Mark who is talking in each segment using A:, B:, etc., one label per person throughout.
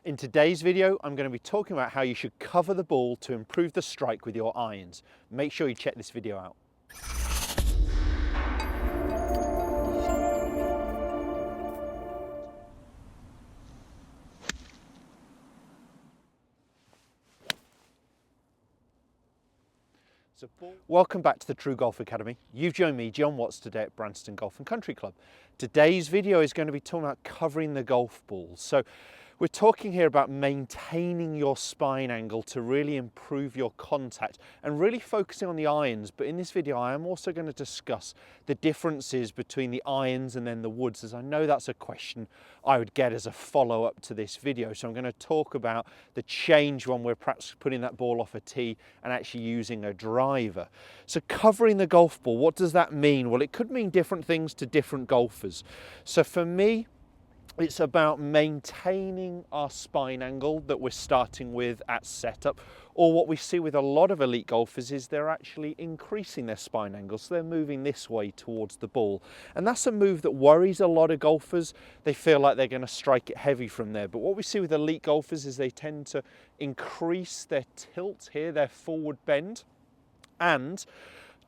A: In today's video, I'm going to be talking about how you should cover the ball to improve the strike with your irons. Make sure you check this video out. Welcome back to the TruGolf Academy. You've joined me, Jon Watts, today at Branston Golf and Country Club. Today's video is going to be talking about covering the golf ball. So we're talking here about maintaining your spine angle to really improve your contact and really focusing on the irons. But in this video, I am also going to discuss the differences between the irons and then the woods, as I know that's a question I would get as a follow-up to this video. So I'm going to talk about the change when we're perhaps putting that ball off a tee and actually using a driver. So covering the golf ball, what does that mean? Well, it could mean different things to different golfers. So for me, it's about maintaining our spine angle that we're starting with at setup, or what we see with a lot of elite golfers is they're actually increasing their spine angle, so they're moving this way towards the ball. And that's a move that worries a lot of golfers. They feel like they're going to strike it heavy from there. But what we see with elite golfers is they tend to increase their tilt here, their forward bend, and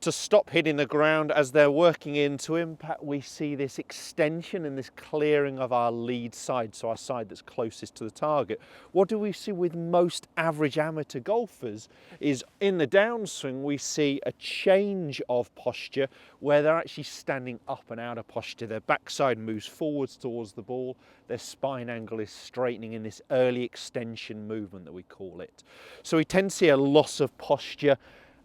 A: to stop hitting the ground as they're working into impact, we see this extension and this clearing of our lead side, so our side that's closest to the target. What do we see with most average amateur golfers is in the downswing, we see a change of posture where they're actually standing up and out of posture. Their backside moves forwards towards the ball, their spine angle is straightening in this early extension movement that we call it. So we tend to see a loss of posture.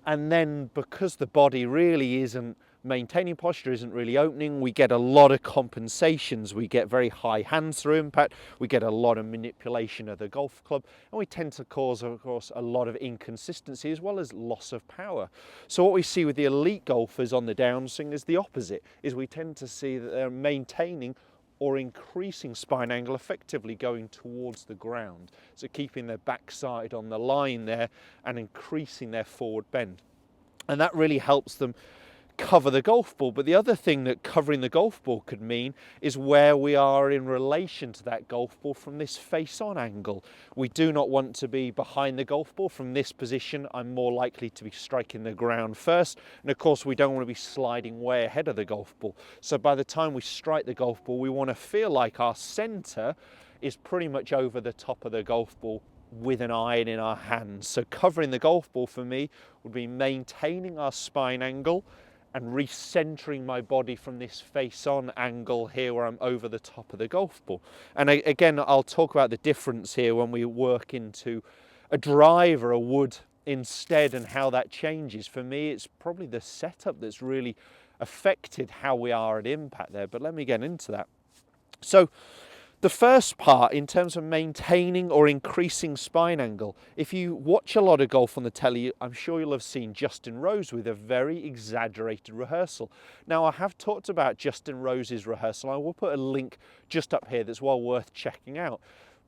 A: And then because the body really isn't maintaining posture, isn't really opening, we get a lot of compensations. We get very high hands through impact. We get a lot of manipulation of the golf club. And we tend to cause, of course, a lot of inconsistency as well as loss of power. So what we see with the elite golfers on the downswing is the opposite, is we tend to see that they're maintaining or increasing spine angle, effectively going towards the ground. So keeping their backside on the line there and increasing their forward bend. And that really helps them cover the golf ball. But the other thing that covering the golf ball could mean is where we are in relation to that golf ball from this face-on angle. We do not want to be behind the golf ball. From this position, I'm more likely to be striking the ground first. And of course, we don't want to be sliding way ahead of the golf ball. So by the time we strike the golf ball, we want to feel like our center is pretty much over the top of the golf ball with an iron in our hands. So covering the golf ball for me would be maintaining our spine angle and recentering my body from this face-on angle here where I'm over the top of the golf ball. And again, I'll talk about the difference here when we work into a driver, a wood instead, and how that changes. For me, it's probably the setup that's really affected how we are at impact there, but let me get into that. So the first part, in terms of maintaining or increasing spine angle, if you watch a lot of golf on the telly, I'm sure you'll have seen Justin Rose with a very exaggerated rehearsal. Now, I have talked about Justin Rose's rehearsal. I will put a link just up here that's well worth checking out.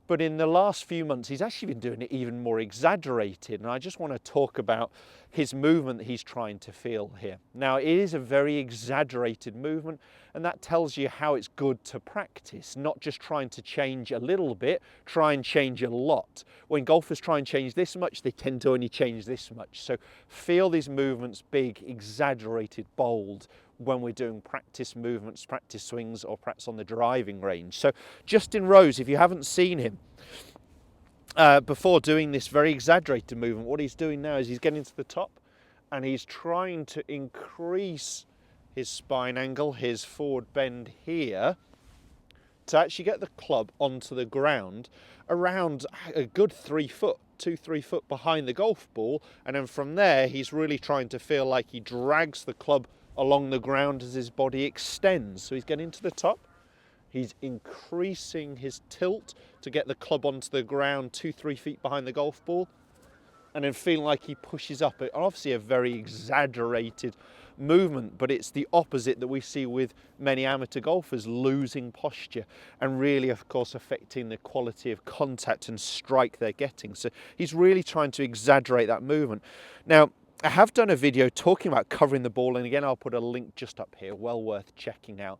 A: But in the last few months, he's actually been doing it even more exaggerated. And I just want to talk about his movement that he's trying to feel here. Now, it is a very exaggerated movement, and that tells you how it's good to practice, not just trying to change a little bit, try and change a lot. When golfers try and change this much, they tend to only change this much. So feel these movements big, exaggerated, bold, when we're doing practice movements, practice swings, or perhaps on the driving range. So Justin Rose, if you haven't seen him before doing this very exaggerated movement, what he's doing now is he's getting to the top and he's trying to increase his spine angle, his forward bend here, to actually get the club onto the ground around a good 3 foot, 2-3 foot behind the golf ball. And then from there, he's really trying to feel like he drags the club along the ground as his body extends. So he's getting to the top, he's increasing his tilt to get the club onto the ground 2-3 feet behind the golf ball, and then feeling like he pushes up. Obviously a very exaggerated movement, but it's the opposite that we see with many amateur golfers, losing posture and really, of course, affecting the quality of contact and strike they're getting. So he's really trying to exaggerate that movement. Now, I have done a video talking about covering the ball, and again, I'll put a link just up here, well worth checking out.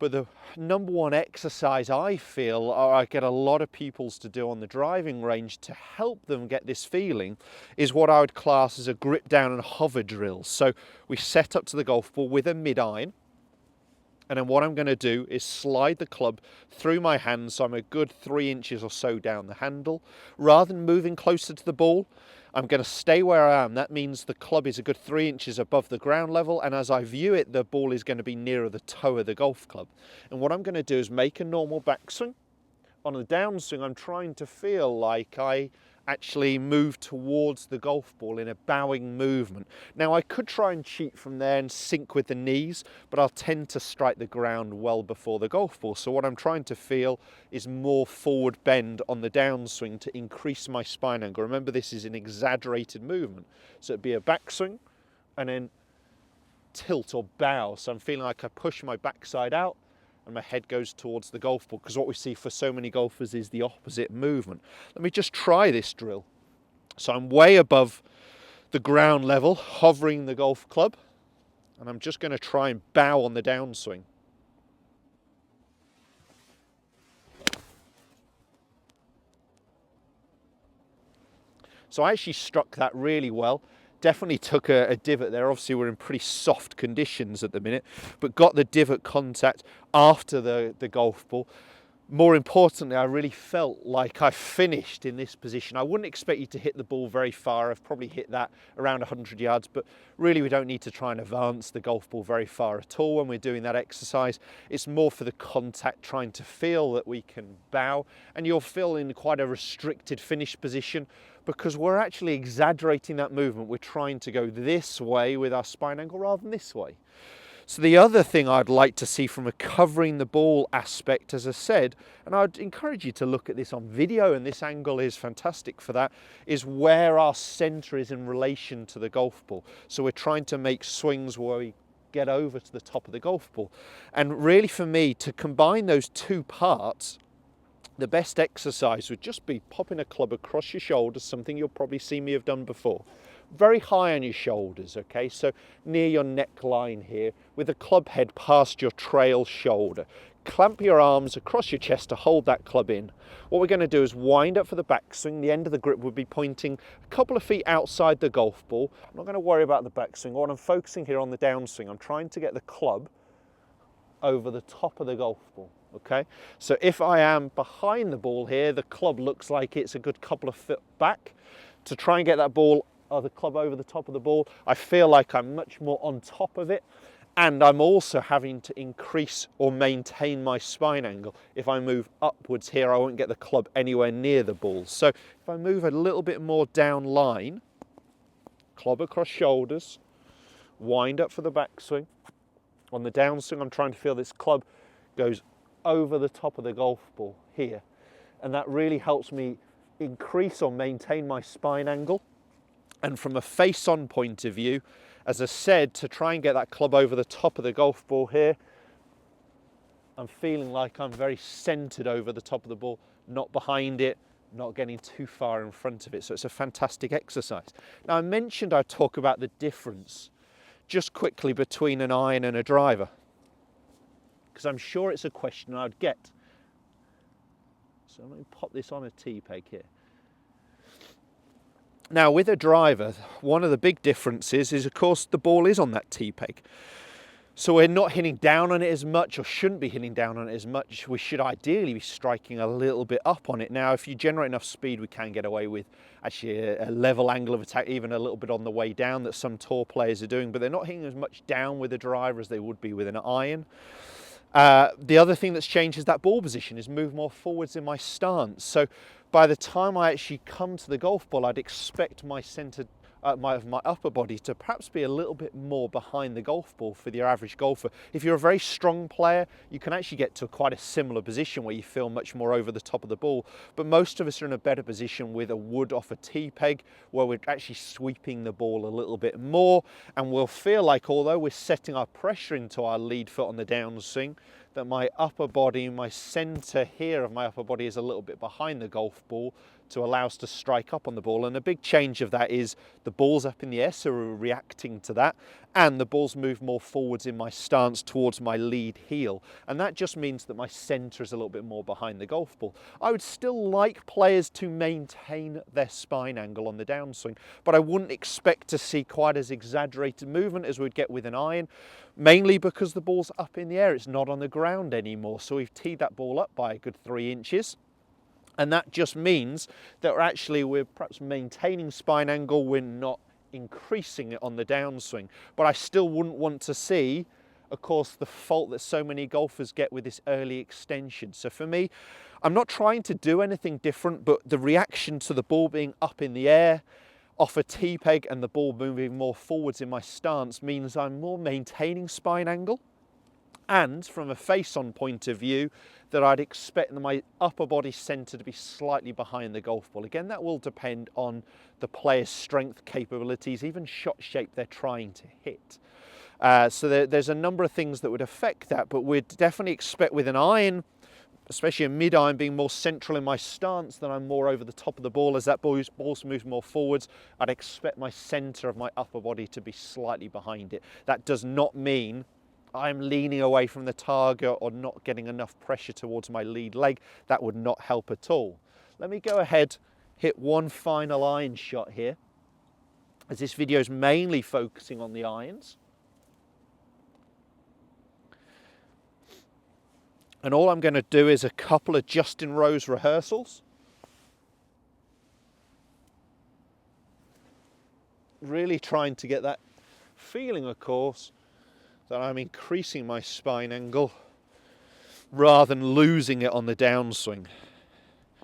A: But the number one exercise I feel, or I get a lot of pupils to do on the driving range to help them get this feeling, is what I would class as a grip down and hover drill. So we set up to the golf ball with a mid-iron, and then what I'm going to do is slide the club through my hands, so I'm a good 3 inches or so down the handle. Rather than moving closer to the ball, I'm going to stay where I am. That means the club is a good 3 inches above the ground level, and as I view it, the ball is going to be nearer the toe of the golf club. And what I'm going to do is make a normal backswing. On the downswing, I'm trying to feel like I actually move towards the golf ball in a bowing movement. Now, I could try and cheat from there and sink with the knees, but I'll tend to strike the ground well before the golf ball. So what I'm trying to feel is more forward bend on the downswing to increase my spine angle. Remember, this is an exaggerated movement. So it'd be a backswing and then tilt or bow. So I'm feeling like I push my backside out and my head goes towards the golf ball, because what we see for so many golfers is the opposite movement. Let me just try this drill. So I'm way above the ground level, hovering the golf club, and I'm just going to try and bow on the downswing. So I actually struck that really well. Definitely took a divot there. Obviously we're in pretty soft conditions at the minute, but got the divot contact after the golf ball. More importantly, I really felt like I finished in this position. I wouldn't expect you to hit the ball very far. I've probably hit that around 100 yards, but really we don't need to try and advance the golf ball very far at all when we're doing that exercise. It's more for the contact, trying to feel that we can bow, and you'll feel in quite a restricted finish position because we're actually exaggerating that movement. We're trying to go this way with our spine angle rather than this way. So the other thing I'd like to see from a covering the ball aspect, as I said, and I'd encourage you to look at this on video, and this angle is fantastic for that, is where our center is in relation to the golf ball. So we're trying to make swings where we get over to the top of the golf ball. And really for me, to combine those two parts, the best exercise would just be popping a club across your shoulders, something you'll probably see me have done before. Very high on your shoulders, okay? So near your neckline here, with the club head past your trail shoulder. Clamp your arms across your chest to hold that club in. What we're going to do is wind up for the backswing. The end of the grip would be pointing a couple of feet outside the golf ball. I'm not going to worry about the backswing. What I'm focusing here on the downswing, I'm trying to get the club over the top of the golf ball. Okay, so if I am behind the ball here, the club looks like it's a good couple of foot back. To try and get that ball or the club over the top of the ball, I feel like I'm much more on top of it, and I'm also having to increase or maintain my spine angle. If I move upwards here, I won't get the club anywhere near the ball. So if I move a little bit more down line, club across shoulders, wind up for the backswing. On the downswing, I'm trying to feel this club goes over the top of the golf ball here, and that really helps me increase or maintain my spine angle. And from a face-on point of view, as I said, to try and get that club over the top of the golf ball here, I'm feeling like I'm very centered over the top of the ball, not behind it, not getting too far in front of it. So it's a fantastic exercise. Now, I mentioned I'd talk about the difference just quickly between an iron and a driver, because I'm sure it's a question I'd get. So let me pop this on a tee peg here. Now with a driver, one of the big differences is, of course, the ball is on that tee peg. So we're not hitting down on it as much, or shouldn't be hitting down on it as much. We should ideally be striking a little bit up on it. Now, if you generate enough speed, we can get away with actually a level angle of attack, even a little bit on the way down, that some tour players are doing, but they're not hitting as much down with a driver as they would be with an iron. The other thing that's changed is that ball position is moved more forwards in my stance. So by the time I actually come to the golf ball, I'd expect my center, my upper body to perhaps be a little bit more behind the golf ball for your average golfer. If you're a very strong player, you can actually get to quite a similar position where you feel much more over the top of the ball. But most of us are in a better position with a wood off a tee peg, where we're actually sweeping the ball a little bit more, and we'll feel like, although we're setting our pressure into our lead foot on the downswing, that my upper body, my center here of my upper body is a little bit behind the golf ball to allow us to strike up on the ball. And a big change of that is the ball's up in the air, so we're reacting to that, and the ball's move more forwards in my stance towards my lead heel. And that just means that my center is a little bit more behind the golf ball. I would still like players to maintain their spine angle on the downswing, but I wouldn't expect to see quite as exaggerated movement as we'd get with an iron, mainly because the ball's up in the air, it's not on the ground anymore. So we've teed that ball up by a good 3 inches. And that just means that we're perhaps maintaining spine angle, we're not increasing it on the downswing. But I still wouldn't want to see, of course, the fault that so many golfers get with this early extension. So for me, I'm not trying to do anything different, but the reaction to the ball being up in the air, off a tee peg, and the ball moving more forwards in my stance means I'm more maintaining spine angle. And from a face-on point of view, that I'd expect my upper body centre to be slightly behind the golf ball. Again, that will depend on the player's strength, capabilities, even shot shape they're trying to hit. So there's a number of things that would affect that, but we'd definitely expect with an iron, especially a mid-iron, being more central in my stance than I'm more over the top of the ball. As that ball moves more forwards, I'd expect my centre of my upper body to be slightly behind it. That does not mean I'm leaning away from the target or not getting enough pressure towards my lead leg. That would not help at all. Let me go ahead, hit one final iron shot here, as this video is mainly focusing on the irons. And all I'm going to do is a couple of Justin Rose rehearsals. Really trying to get that feeling, of course, that I'm increasing my spine angle rather than losing it on the downswing.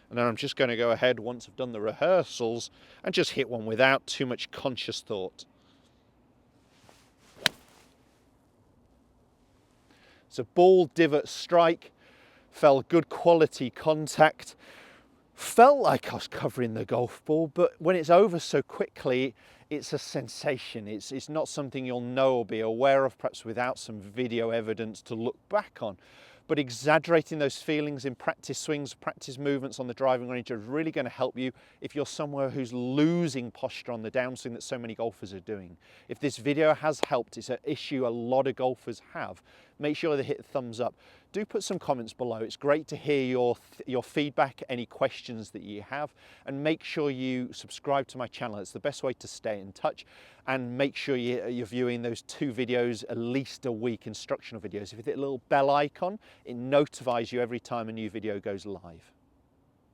A: And then I'm just going to go ahead, once I've done the rehearsals, and just hit one without too much conscious thought. So ball, divot, strike, felt good quality contact. Felt like I was covering the golf ball, but when it's over so quickly, it's a sensation. It's not something you'll know or be aware of, perhaps without some video evidence to look back on. But exaggerating those feelings in practice swings, practice movements on the driving range is really going to help you if you're somewhere who's losing posture on the downswing that so many golfers are doing. If this video has helped, it's an issue a lot of golfers have, make sure to hit thumbs up. Do put some comments below. It's great to hear your feedback, any questions that you have, and make sure you subscribe to my channel. It's the best way to stay in touch, and make sure you're viewing those 2 videos at least a week, instructional videos. If you hit the little bell icon, it notifies you every time a new video goes live.